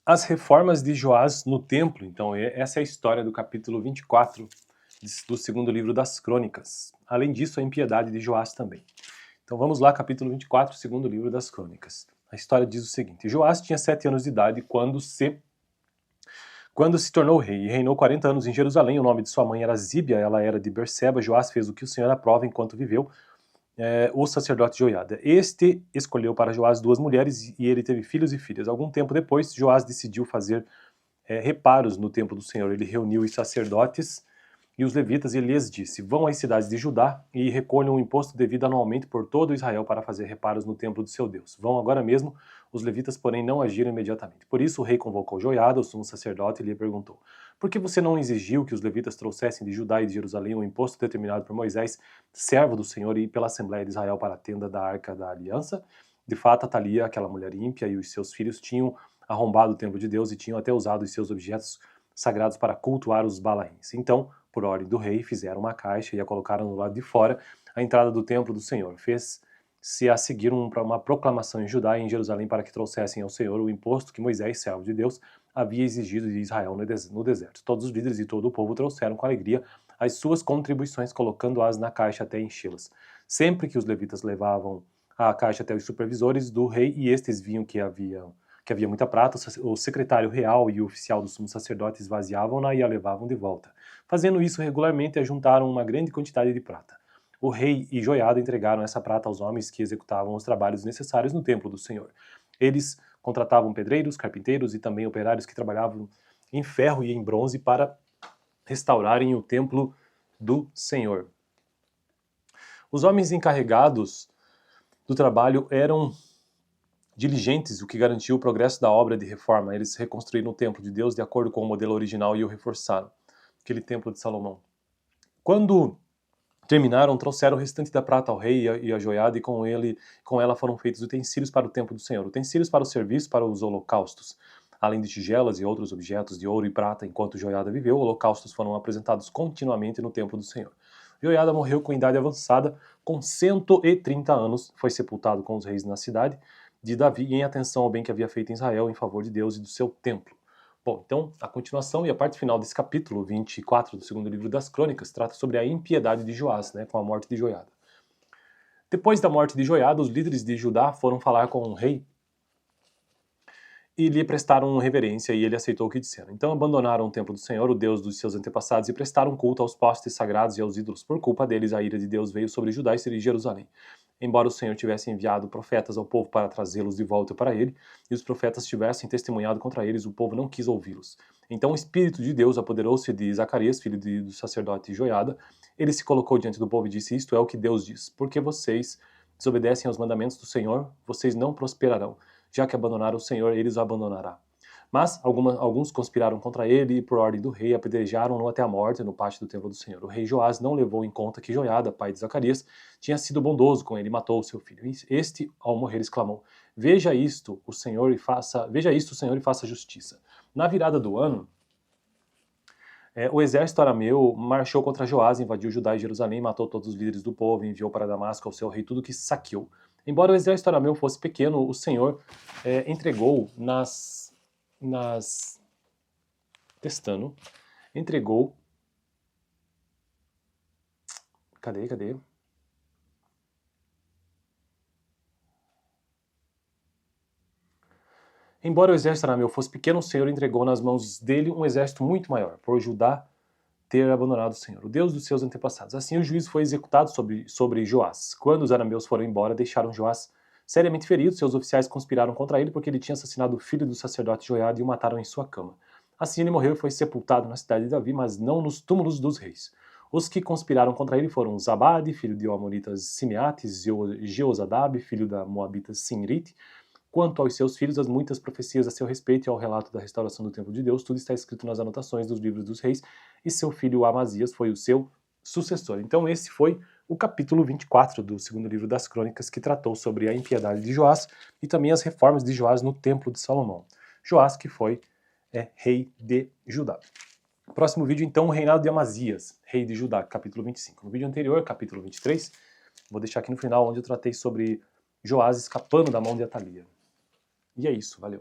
As reformas de Joás no templo. Então, essa é a história do capítulo 24 do segundo livro das Crônicas. Além disso, a impiedade de Joás também. Então vamos lá, capítulo 24, segundo livro das Crônicas. A história diz o seguinte: Joás tinha 7 anos de idade quando se tornou rei, e reinou 40 anos em Jerusalém. O nome de sua mãe era Zíbia, ela era de Berseba. Joás fez o que o Senhor aprova enquanto viveu, o sacerdote Joiada. Este escolheu para Joás 2 mulheres, e ele teve filhos e filhas. Algum tempo depois, Joás decidiu fazer reparos no templo do Senhor. Ele reuniu os sacerdotes e os levitas, e lhes disse: vão às cidades de Judá e recolham o imposto devido anualmente por todo Israel para fazer reparos no templo do seu Deus. Vão agora mesmo. Os levitas, porém, não agiram imediatamente. Por isso o rei convocou Joiada, o sumo sacerdote, e lhe perguntou: por que você não exigiu que os levitas trouxessem de Judá e de Jerusalém o imposto determinado por Moisés, servo do Senhor, e pela Assembleia de Israel para a tenda da Arca da Aliança? De fato, Atalia, aquela mulher ímpia, e os seus filhos tinham arrombado o templo de Deus e tinham até usado os seus objetos sagrados para cultuar os Balaíns. Então, por ordem do rei, fizeram uma caixa e a colocaram do lado de fora, a entrada do templo do Senhor. Fez-se a seguir uma proclamação em Judá e em Jerusalém para que trouxessem ao Senhor o imposto que Moisés, servo de Deus, havia exigido de Israel no deserto. Todos os líderes e todo o povo trouxeram com alegria as suas contribuições, colocando-as na caixa até enchê-las. Sempre que os levitas levavam a caixa até os supervisores do rei, e estes viam que havia muita prata, o secretário real e o oficial do sumo sacerdote esvaziavam-na e a levavam de volta. Fazendo isso regularmente, ajuntaram uma grande quantidade de prata. O rei e Joiada entregaram essa prata aos homens que executavam os trabalhos necessários no templo do Senhor. Eles contratavam pedreiros, carpinteiros e também operários que trabalhavam em ferro e em bronze para restaurarem o templo do Senhor. Os homens encarregados do trabalho eram diligentes, o que garantiu o progresso da obra de reforma. Eles reconstruíram o templo de Deus de acordo com o modelo original e o reforçaram, aquele templo de Salomão. Quando terminaram, trouxeram o restante da prata ao rei e a Joiada, e com ela foram feitos utensílios para o templo do Senhor, utensílios para o serviço, para os holocaustos. Além de tigelas e outros objetos de ouro e prata, enquanto Joiada viveu, holocaustos foram apresentados continuamente no templo do Senhor. Joiada morreu com idade avançada, com 130 anos, foi sepultado com os reis na cidade de Davi, em atenção ao bem que havia feito em Israel em favor de Deus e do seu templo. Bom, então, a continuação e a parte final desse capítulo 24 do segundo livro das Crônicas trata sobre a impiedade de Joás, com a morte de Joiada. Depois da morte de Joiada, os líderes de Judá foram falar com o rei e lhe prestaram reverência, e ele aceitou o que disseram. Então abandonaram o templo do Senhor, o Deus dos seus antepassados, e prestaram culto aos postes sagrados e aos ídolos. Por culpa deles, a ira de Deus veio sobre Judá e Jerusalém. Embora o Senhor tivesse enviado profetas ao povo para trazê-los de volta para ele, e os profetas tivessem testemunhado contra eles, o povo não quis ouvi-los. Então o Espírito de Deus apoderou-se de Zacarias, filho do sacerdote Joiada. Ele se colocou diante do povo e disse: isto é o que Deus diz. Porque vocês desobedecem aos mandamentos do Senhor, vocês não prosperarão. Já que abandonaram o Senhor, ele os abandonará. Mas alguns conspiraram contra ele e, por ordem do rei, apedrejaram-no até a morte no pátio do templo do Senhor. O rei Joás não levou em conta que Joiada, pai de Zacarias, tinha sido bondoso com ele e matou o seu filho. Este, ao morrer, exclamou: veja isto, Senhor, e faça justiça. Na virada do ano, o exército arameu marchou contra Joás, invadiu Judá e Jerusalém, matou todos os líderes do povo e enviou para Damasco ao seu rei tudo que saqueou. Embora o exército arameu fosse pequeno, o Senhor entregou entregou. Cadê? Embora o exército arameu fosse pequeno, o Senhor entregou nas mãos dele um exército muito maior, por Judá ter abandonado o Senhor, o Deus dos seus antepassados. Assim o juízo foi executado sobre Joás. Quando os arameus foram embora, deixaram Joás seriamente ferido. Seus oficiais conspiraram contra ele porque ele tinha assassinado o filho do sacerdote Joiada e o mataram em sua cama. Assim ele morreu e foi sepultado na cidade de Davi, mas não nos túmulos dos reis. Os que conspiraram contra ele foram Zabade, filho de Amonitas Simeates, Jeozadab, filho da Moabita Sinrite. Quanto aos seus filhos, as muitas profecias a seu respeito e ao relato da restauração do templo de Deus, tudo está escrito nas anotações dos livros dos reis, e seu filho Amazias foi o seu sucessor. Então esse foi o capítulo 24 do segundo livro das Crônicas, que tratou sobre a impiedade de Joás e também as reformas de Joás no templo de Salomão. Joás, que foi rei de Judá. Próximo vídeo, então, o reinado de Amazias, rei de Judá, capítulo 25. No vídeo anterior, capítulo 23, vou deixar aqui no final, onde eu tratei sobre Joás escapando da mão de Atalia. E é isso, valeu.